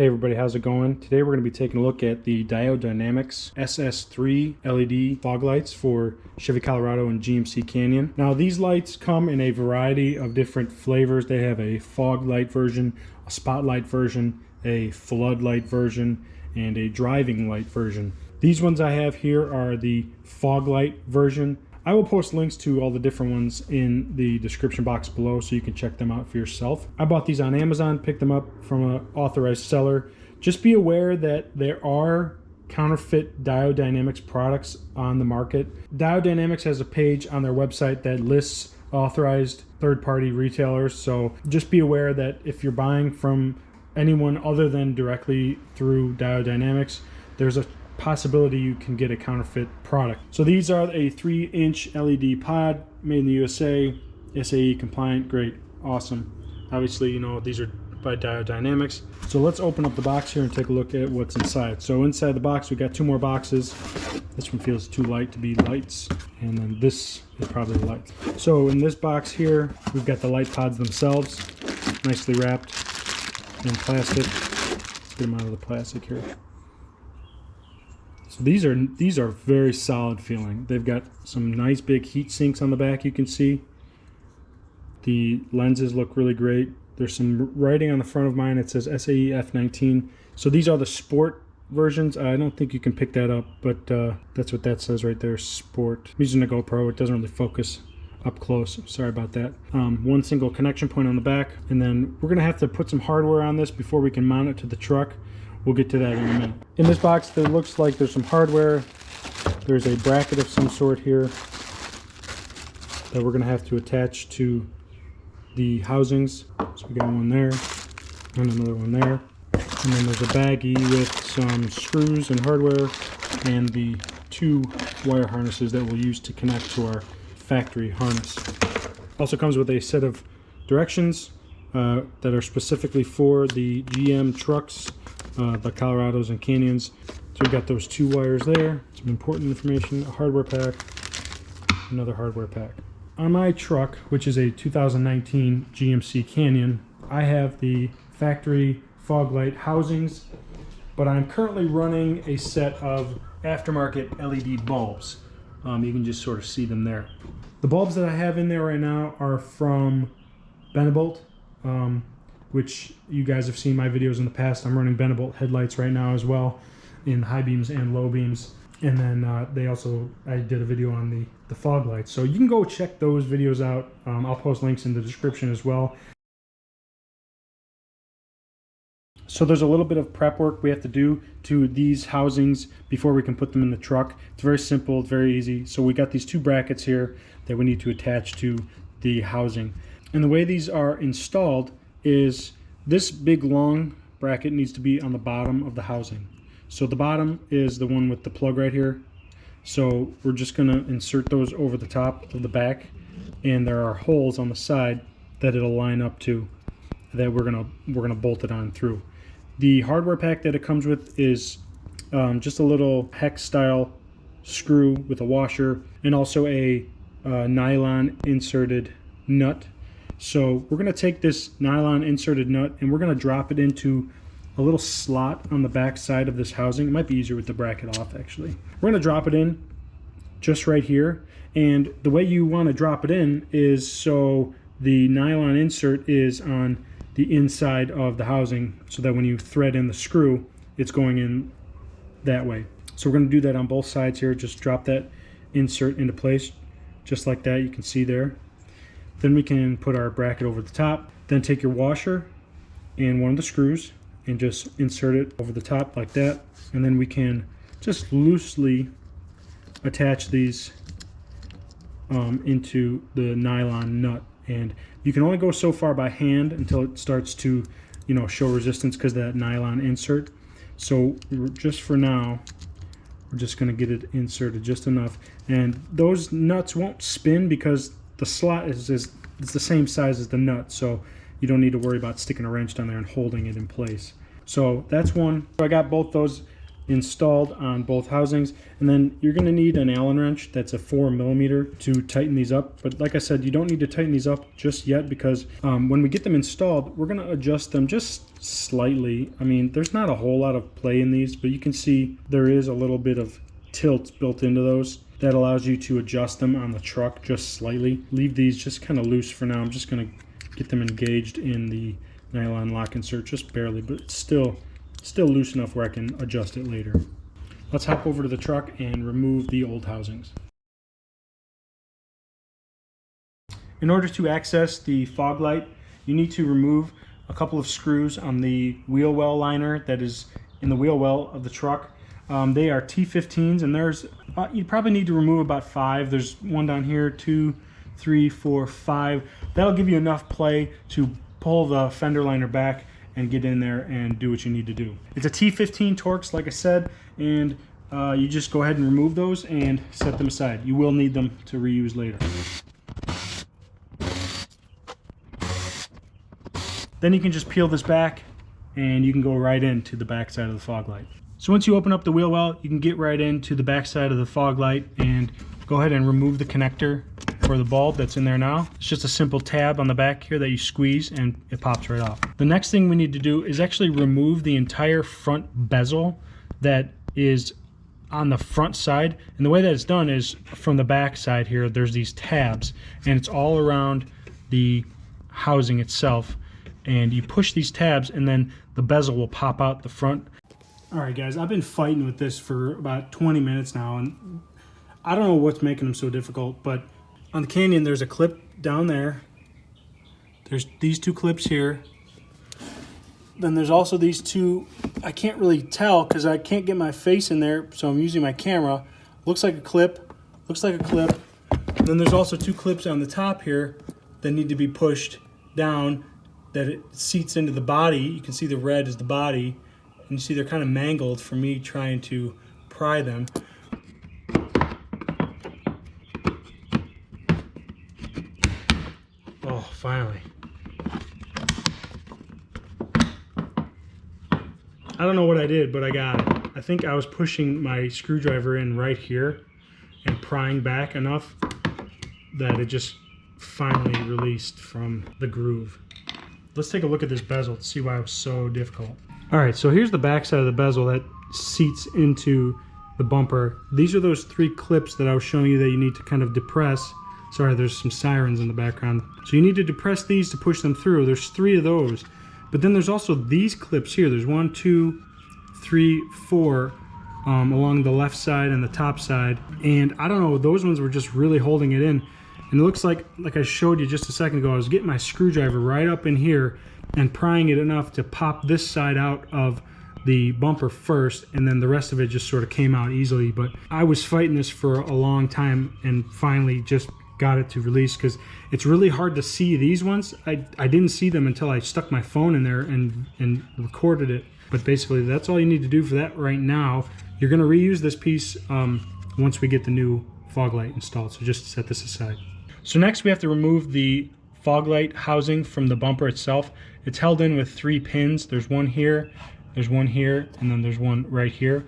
Hey everybody, how's it going? Today we're going to be taking a look at the Diode Dynamics SS3 LED fog lights for Chevy Colorado and GMC Canyon. Now these lights come in a variety of different flavors. They have a fog light version, a spotlight version, a floodlight version, and a driving light version. These ones I have here are the fog light version. I will post links to all the different ones in the description box below so you can check them out for yourself. I bought these on Amazon, picked them up from an authorized seller. Just be aware that there are counterfeit Diode Dynamics products on the market. Diode Dynamics has a page on their website that lists authorized third-party retailers, so just be aware that if you're buying from anyone other than directly through Diode Dynamics, there's a possibility you can get a counterfeit product. So these are a 3-inch LED pod made in the USA, SAE compliant. Great, awesome. Obviously, you know, these are by Diode Dynamics. So let's open up the box here and take a look at what's inside. So inside the box we got two more boxes. This one feels too light to be lights, and then this is probably lights. So in this box here we've got the light pods themselves, nicely wrapped in plastic. Let's get them out of the plastic here. So these are very solid feeling. They've got some nice big heat sinks on the back, you can see. The lenses look really great. There's some writing on the front of mine. It says SAE F19. So these are the sport versions. I don't think you can pick that up, but that's what that says right there, sport. I'm using a GoPro. It doesn't really focus up close. Sorry about that. One single connection point on the back, and then we're gonna have to put some hardware on this before we can mount it to the truck. We'll get to that in a minute. In this box, there looks like there's some hardware. There's a bracket of some sort here that we're gonna have to attach to the housings. So we got one there and another one there. And then there's a baggie with some screws and hardware and the two wire harnesses that we'll use to connect to our factory harness. Also comes with a set of directions that are specifically for the GM trucks, the Colorados and Canyons. So we've got those two wires there, some important information, a hardware pack, another hardware pack. On my truck, which is a 2019 GMC Canyon, I have the factory fog light housings, but I'm currently running a set of aftermarket LED bulbs. You can just sort of see them there. The bulbs that I have in there right now are from Fondupot, which you guys have seen my videos in the past. I'm running Fondupot headlights right now as well, in high beams and low beams. And then I did a video on the fog lights. So you can go check those videos out. I'll post links in the description as well. So there's a little bit of prep work we have to do to these housings before we can put them in the truck. It's very simple, it's very easy. So we got these two brackets here that we need to attach to the housing. And the way these are installed is this big long bracket needs to be on the bottom of the housing. So the bottom is the one with the plug right here. So we're just gonna insert those over the top of the back, and there are holes on the side that it'll line up to that we're gonna bolt it on through. The hardware pack that it comes with is just a little hex style screw with a washer and also a nylon inserted nut. So we're gonna take this nylon inserted nut and we're gonna drop it into a little slot on the back side of this housing. It might be easier with the bracket off, actually. We're gonna drop it in just right here, and the way you want to drop it in is so the nylon insert is on the inside of the housing, so that when you thread in the screw, it's going in that way. So we're gonna do that on both sides here. Just drop that insert into place, just like that, you can see there. Then we can put our bracket over the top, then take your washer and one of the screws and just insert it over the top like that, and then we can just loosely attach these into the nylon nut. And you can only go so far by hand until it starts to, you know, show resistance because of that nylon insert. So just for now, we're just going to get it inserted just enough, and those nuts won't spin because the slot is the same size as the nut, so you don't need to worry about sticking a wrench down there and holding it in place. So that's one. So I got both those installed on both housings, and then you're going to need an Allen wrench that's a 4mm to tighten these up. But like I said, you don't need to tighten these up just yet, because when we get them installed, we're going to adjust them just slightly. I mean, there's not a whole lot of play in these, but you can see there is a little bit of tilt built into those that allows you to adjust them on the truck just slightly. Leave these just kind of loose for now. I'm just going to get them engaged in the nylon lock insert just barely, but it's still loose enough where I can adjust it later. Let's hop over to the truck and remove the old housings. In order to access the fog light, you need to remove a couple of screws on the wheel well liner that is in the wheel well of the truck. They are T15s, and there's you probably need to remove about 5. There's one down here, 2, 3, 4, 5. That'll give you enough play to pull the fender liner back and get in there and do what you need to do. It's a T15 Torx, like I said, and you just go ahead and remove those and set them aside. You will need them to reuse later. Then you can just peel this back and you can go right into the back side of the fog light. So once you open up the wheel well, you can get right into the back side of the fog light and go ahead and remove the connector for the bulb that's in there now. It's just a simple tab on the back here that you squeeze and it pops right off. The next thing we need to do is actually remove the entire front bezel that is on the front side. And the way that it's done is from the back side here, there's these tabs and it's all around the housing itself. And you push these tabs and then the bezel will pop out the front. Alright guys, I've been fighting with this for about 20 minutes now, and I don't know what's making them so difficult, but on the Canyon there's a clip down there. There's these 2 clips here. Then there's also these 2, I can't really tell because I can't get my face in there, so I'm using my camera. Looks like a clip, looks like a clip. And then there's also 2 clips on the top here that need to be pushed down, that it seats into the body. You can see the red is the body, and you see they're kind of mangled from me trying to pry them. Oh, finally. I don't know what I did, but I got it. I think I was pushing my screwdriver in right here and prying back enough that it just finally released from the groove. Let's take a look at this bezel to see why it was so difficult. Alright, so here's the back side of the bezel that seats into the bumper. These are those 3 clips that I was showing you that you need to kind of depress. Sorry, there's some sirens in the background. So you need to depress these to push them through. There's 3 of those. But then there's also these clips here. There's 1, 2, 3, 4 along the left side and the top side. And I don't know, those ones were just really holding it in. And it looks like I showed you just a second ago, I was getting my screwdriver right up in here and prying it enough to pop this side out of the bumper first, and then the rest of it just sort of came out easily. But I was fighting this for a long time and finally just got it to release, because it's really hard to see these ones. I didn't see them until I stuck my phone in there and recorded it. But basically that's all you need to do for that right now. You're going to reuse this piece once we get the new fog light installed, so just set this aside. So next we have to remove the fog light housing from the bumper itself. It's held in with 3 pins. There's one here, there's one here, and then there's one right here.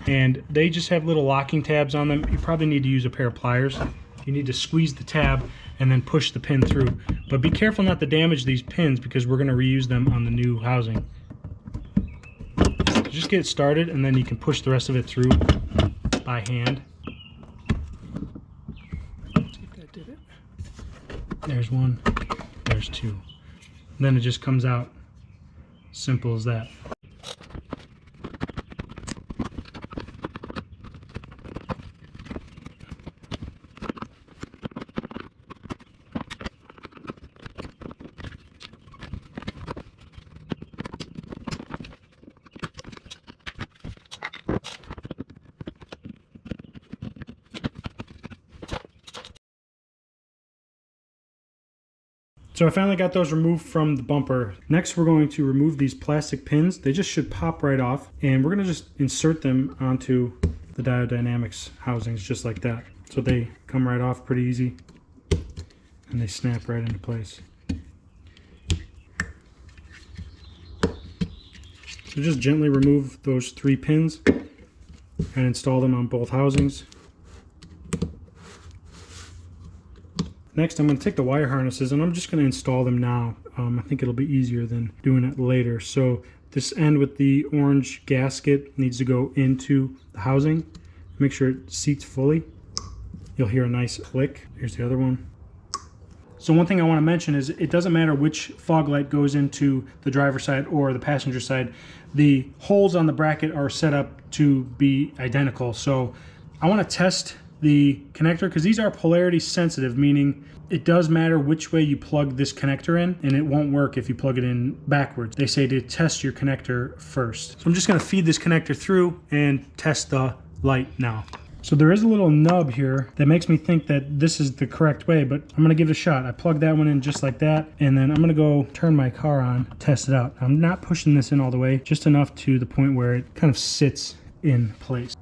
And they just have little locking tabs on them. You probably need to use a pair of pliers. You need to squeeze the tab and then push the pin through. But be careful not to damage these pins because we're going to reuse them on the new housing. So just get it started and then you can push the rest of it through by hand. There's 1, there's 2. And then it just comes out simple as that. So I finally got those removed from the bumper. Next we're going to remove these plastic pins. They just should pop right off, and we're going to just insert them onto the Diode Dynamics housings just like that. So they come right off pretty easy and they snap right into place. So just gently remove those 3 pins and install them on both housings. Next, I'm going to take the wire harnesses and I'm just going to install them now. I think it'll be easier than doing it later. So this end with the orange gasket needs to go into the housing. Make sure it seats fully. You'll hear a nice click. Here's the other one. So one thing I want to mention is it doesn't matter which fog light goes into the driver's side or the passenger side. The holes on the bracket are set up to be identical. So I want to test the connector because these are polarity sensitive, meaning it does matter which way you plug this connector in, and it won't work if you plug it in backwards. They say to test your connector first. So I'm just going to feed this connector through and test the light now. So there is a little nub here that makes me think that this is the correct way, but I'm going to give it a shot. I plug that one in just like that, and then I'm going to go turn my car on, test it out. I'm not pushing this in all the way, just enough to the point where it kind of sits in place.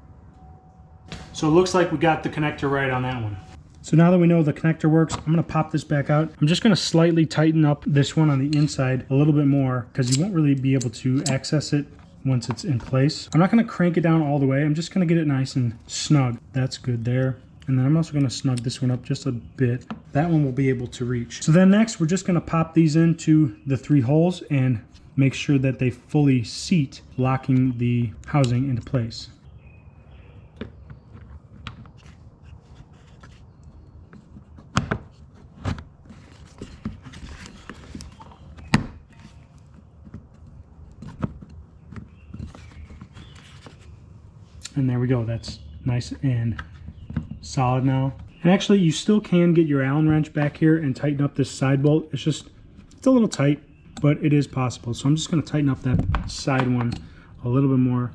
So it looks like we got the connector right on that one. So now that we know the connector works, I'm going to pop this back out. I'm just going to slightly tighten up this one on the inside a little bit more because you won't really be able to access it once it's in place. I'm not going to crank it down all the way. I'm just going to get it nice and snug. That's good there. And then I'm also going to snug this one up just a bit. That one will be able to reach. So then next, we're just going to pop these into the 3 holes and make sure that they fully seat, locking the housing into place. And there we go. That's nice and solid now. And actually, you still can get your Allen wrench back here and tighten up this side bolt. It's a little tight, but it is possible. So I'm just going to tighten up that side one a little bit more,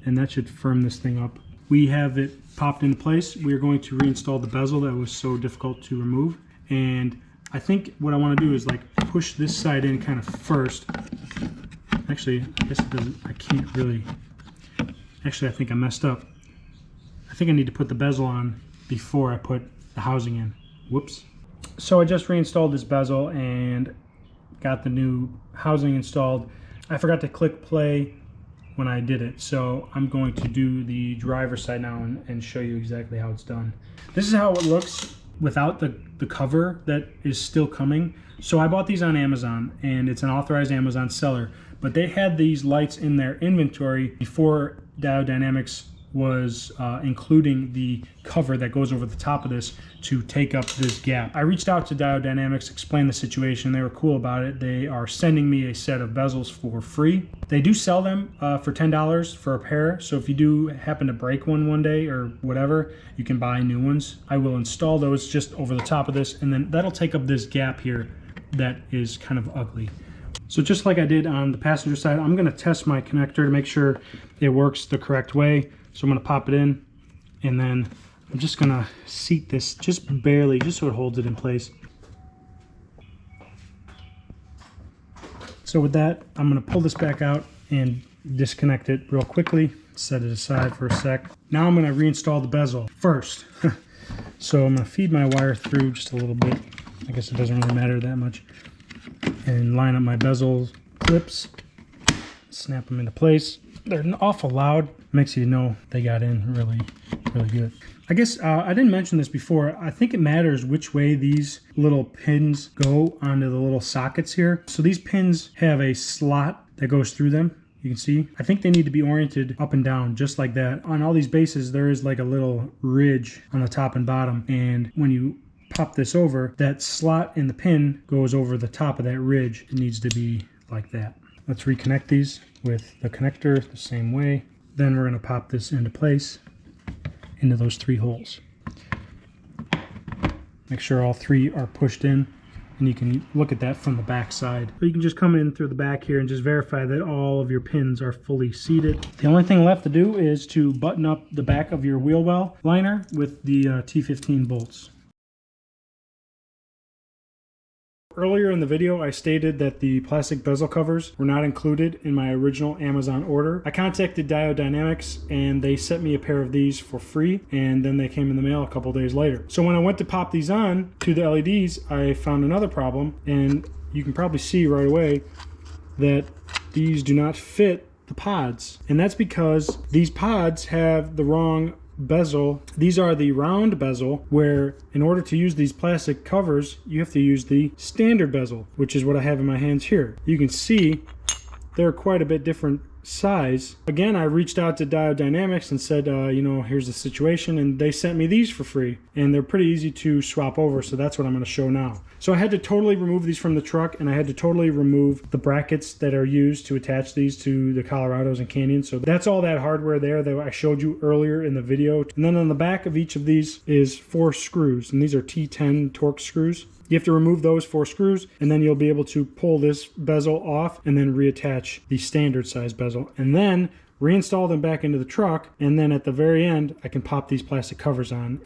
and that should firm this thing up. We have it popped into place. We are going to reinstall the bezel that was so difficult to remove. And I think what I want to do is like push this side in kind of first. Actually, I guess it doesn't, I can't really. Actually, I think I messed up. I think I need to put the bezel on before I put the housing in. Whoops. So I just reinstalled this bezel and got the new housing installed. I forgot to click play when I did it, so I'm going to do the driver's side now and show you exactly how it's done. This is how it looks without the cover that is still coming. So I bought these on Amazon, and it's an authorized Amazon seller, but they had these lights in their inventory before Diode Dynamics was including the cover that goes over the top of this to take up this gap. I reached out to Diode Dynamics, explained the situation. They were cool about it. They are sending me a set of bezels for free. They do sell them for $10 for a pair. So if you do happen to break one day or whatever, you can buy new ones. I will install those just over the top of this, and then that'll take up this gap here that is kind of ugly. So just like I did on the passenger side, I'm going to test my connector to make sure it works the correct way. So I'm going to pop it in, and then I'm just going to seat this just barely, just so it holds it in place. So with that, I'm going to pull this back out and disconnect it real quickly, set it aside for a sec. Now I'm going to reinstall the bezel first. So I'm going to feed my wire through just a little bit. I guess it doesn't really matter that much. And line up my bezel clips, snap them into place. They're awful loud, makes you know they got in really good. I guess I didn't mention this before. I think it matters which way these little pins go onto the little sockets here. So these pins have a slot that goes through them. You can see, I think they need to be oriented up and down just like that. On all these bases, there is like a little ridge on the top and bottom, and when you pop this over, that slot in the pin goes over the top of that ridge. It needs to be like that. Let's reconnect these with the connector the same way. Then we're going to pop this into place into those 3 holes. Make sure all 3 are pushed in, and you can look at that from the back side. So you can just come in through the back here and just verify that all of your pins are fully seated. The only thing left to do is to button up the back of your wheel well liner with the T15 bolts. Earlier in the video, I stated that the plastic bezel covers were not included in my original Amazon order. I contacted Diode Dynamics, and they sent me a pair of these for free, and then they came in the mail a couple days later. So when I went to pop these on to the LEDs, I found another problem, and you can probably see right away that these do not fit the pods. And that's because these pods have the wrong bezel. These are the round bezel, where in order to use these plastic covers, you have to use the standard bezel, which is what I have in my hands here. You can see they're quite a bit different size. Again, I reached out to Diode Dynamics and said, you know, here's the situation, and they sent me these for free, and they're pretty easy to swap over, so that's what I'm going to show now. So I had to totally remove these from the truck, and I had to totally remove the brackets that are used to attach these to the Colorados and Canyons. So that's all that hardware there that I showed you earlier in the video. And then on the back of each of these is 4 screws, and these are T10 Torx screws. You have to remove those 4 screws, and then you'll be able to pull this bezel off and then reattach the standard size bezel, and then reinstall them back into the truck. And then at the very end, I can pop these plastic covers on.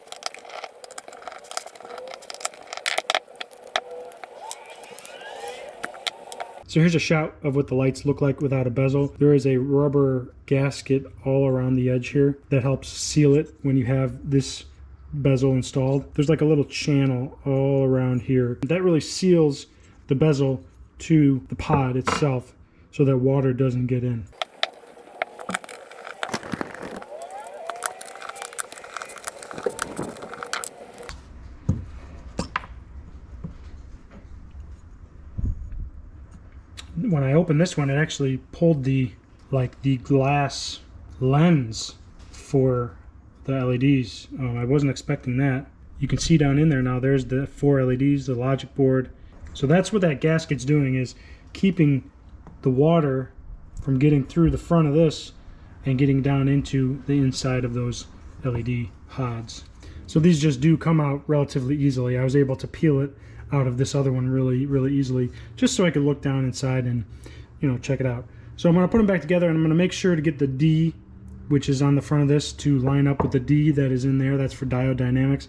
So here's a shot of what the lights look like without a bezel. There is a rubber gasket all around the edge here that helps seal it when you have this bezel installed. There's like a little channel all around here that really seals the bezel to the pod itself so that water doesn't get in. When I opened this one, it actually pulled the glass lens for the LEDs. I wasn't expecting that. You can see down in there now, there's the 4 LEDs, the logic board. So that's what that gasket's doing, is keeping the water from getting through the front of this and getting down into the inside of those LED pods. So these just do come out relatively easily. I was able to peel it out of this other one really easily, just so I could look down inside and, you know, check it out. So I'm going to put them back together, and I'm going to make sure to get the D, which is on the front of this, to line up with the D that is in there. That's for Diode Dynamics,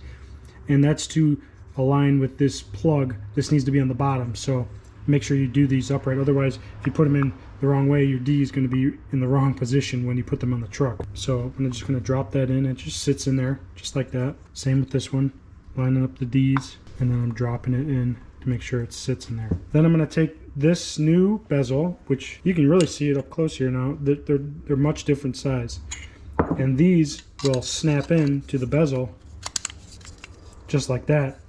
and that's to align with this plug. This needs to be on the bottom, so make sure you do these upright. Otherwise, if you put them in the wrong way, your D is going to be in the wrong position when you put them on the truck. So I'm just going to drop that in. It just sits in there just like that. Same with this one, lining up the D's, and then I'm dropping it in to make sure it sits in there. Then I'm going to take this new bezel, which you can really see it up close here now. They're much different size, and these will snap in to the bezel just like that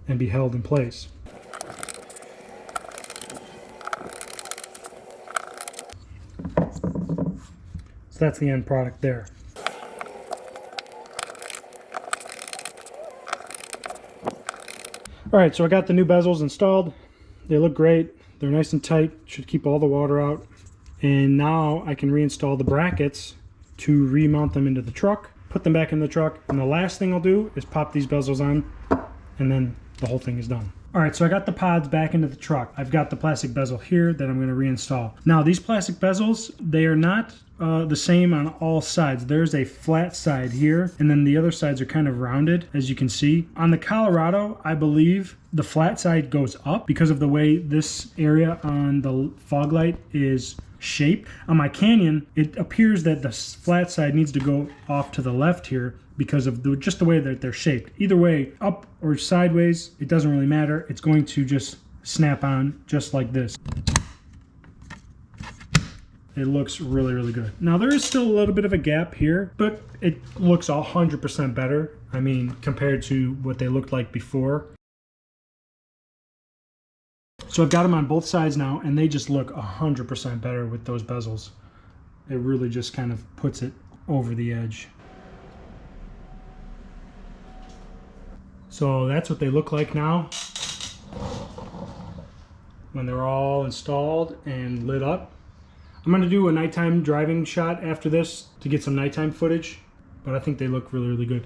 and be held in place. So that's the end product there. Alright, so I got the new bezels installed. They look great. They're nice and tight. Should keep all the water out. And now I can reinstall the brackets to remount them into the truck, put them back in the truck, and the last thing I'll do is pop these bezels on, and then the whole thing is done. Alright, so I got the pods back into the truck. I've got the plastic bezel here that I'm going to reinstall. Now, these plastic bezels, they are not the same on all sides. There's a flat side here, and then the other sides are kind of rounded, as you can see. On the Colorado, I believe the flat side goes up because of the way this area on the fog light is shaped. On my Canyon, it appears that the flat side needs to go off to the left here because of just the way that they're shaped. Either way, up or sideways, it doesn't really matter. It's going to just snap on just like this. It looks really good. Now, there is still a little bit of a gap here, but it looks 100% better. I mean, compared to what they looked like before. So I've got them on both sides now, and they just look 100% better with those bezels. It really just kind of puts it over the edge. So that's what they look like now when they're all installed and lit up. I'm going to do a nighttime driving shot after this to get some nighttime footage, but I think they look really good.